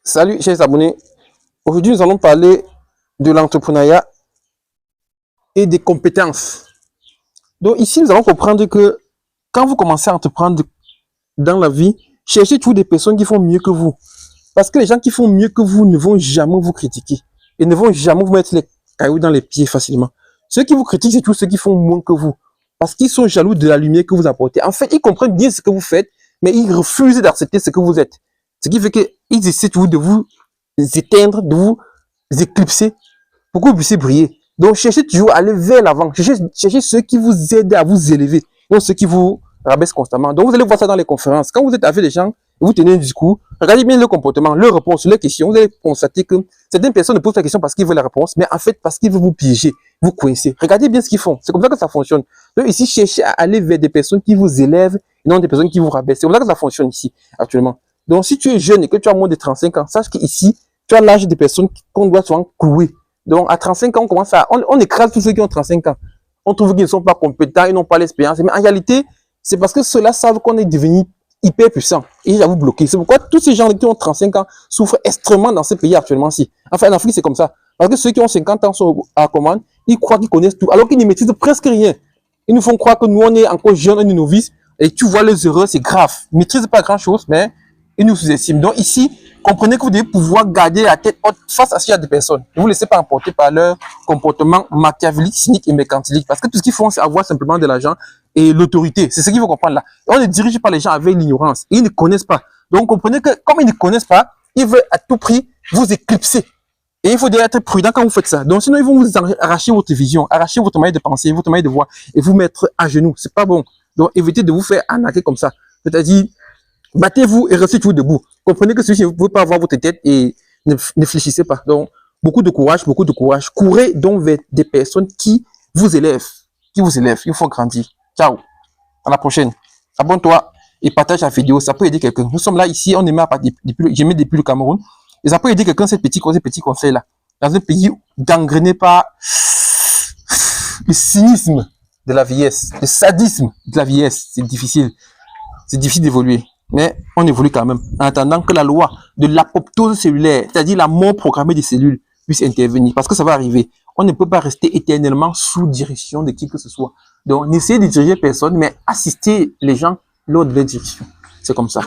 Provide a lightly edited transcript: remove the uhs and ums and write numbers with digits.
Salut chers abonnés, aujourd'hui nous allons parler de l'entrepreneuriat et des compétences. Donc ici nous allons comprendre que quand vous commencez à entreprendre dans la vie, cherchez toujours des personnes qui font mieux que vous. Parce que les gens qui font mieux que vous ne vont jamais vous critiquer et ne vont jamais vous mettre les cailloux dans les pieds facilement. Ceux qui vous critiquent, c'est tous ceux qui font moins que vous. Parce qu'ils sont jaloux de la lumière que vous apportez. En fait, ils comprennent bien ce que vous faites, mais ils refusent d'accepter ce que vous êtes. Ce qui fait qu'ils essaient toujours de vous éteindre, de vous éclipser pour que vous puissiez briller. Donc, cherchez toujours à aller vers l'avant. Cherchez ceux qui vous aident à vous élever, non ceux qui vous rabaissent constamment. Donc, vous allez voir ça dans les conférences. Quand vous êtes avec des gens et vous tenez un discours, regardez bien le comportement, leurs réponses, leurs questions. Vous allez constater que certaines personnes ne posent la question parce qu'ils veulent la réponse, mais en fait, parce qu'ils veulent vous piéger, vous coincer. Regardez bien ce qu'ils font. C'est comme ça que ça fonctionne. Donc, ici, cherchez à aller vers des personnes qui vous élèvent et non des personnes qui vous rabaissent. C'est comme ça que ça fonctionne ici, actuellement. Donc, si tu es jeune et que tu as moins de 35 ans, sache qu'ici, tu as l'âge des personnes qu'on doit souvent clouer. Donc, à 35 ans, on commence à, on écrase tous ceux qui ont 35 ans. On trouve qu'ils ne sont pas compétents, ils n'ont pas l'expérience. Mais en réalité, c'est parce que ceux-là savent qu'on est devenu hyper puissant. Et ils vous bloquer. C'est pourquoi tous ces gens qui ont 35 ans souffrent extrêmement dans ces pays actuellement-ci. Enfin, en Afrique, c'est comme ça. Parce que ceux qui ont 50 ans sont à la commande, ils croient qu'ils connaissent tout, alors qu'ils ne maîtrisent presque rien. Ils nous font croire que nous, on est encore jeunes, on est novices, et tu vois les erreurs, c'est grave. Ils ne maîtrisent pas grand-chose, mais ils nous sous-estiment. Donc ici, comprenez que vous devez pouvoir garder la tête haute face à ce genre de personnes. Ne vous laissez pas emporter par leur comportement machiavélique, cynique et mercantilique. Parce que tout ce qu'ils font, c'est avoir simplement de l'argent et l'autorité. C'est ce qu'il faut comprendre là. Et on ne dirige pas les gens avec l'ignorance. Ils ne connaissent pas. Donc comprenez que comme ils ne connaissent pas, ils veulent à tout prix vous éclipser. Et il faut être prudent quand vous faites ça. Donc sinon, ils vont vous arracher votre vision, arracher votre manière de penser, votre manière de voir et vous mettre à genoux. C'est pas bon. Donc évitez de vous faire arnaquer comme ça. C'est-à-dire, battez-vous et restez toujours debout. Comprenez que celui-ci, vous ne pouvez pas avoir votre tête et ne fléchissez pas. Donc, beaucoup de courage, beaucoup de courage. Courez donc vers des personnes qui vous élèvent. Qui vous élèvent. Il faut grandir. Ciao. À la prochaine. Abonne-toi et partage la vidéo. Ça peut aider quelqu'un. Nous sommes là ici. On émet depuis le Cameroun. Et ça peut aider quelqu'un, ces petits conseils-là. Dans un pays gangréné par le cynisme de la vieillesse, le sadisme de la vieillesse. C'est difficile. C'est difficile d'évoluer. Mais on évolue quand même, en attendant que la loi de l'apoptose cellulaire, c'est-à-dire la mort programmée des cellules, puisse intervenir. Parce que ça va arriver. On ne peut pas rester éternellement sous direction de qui que ce soit. Donc, n'essayez de diriger personne, mais assistez les gens lors de leur direction. C'est comme ça.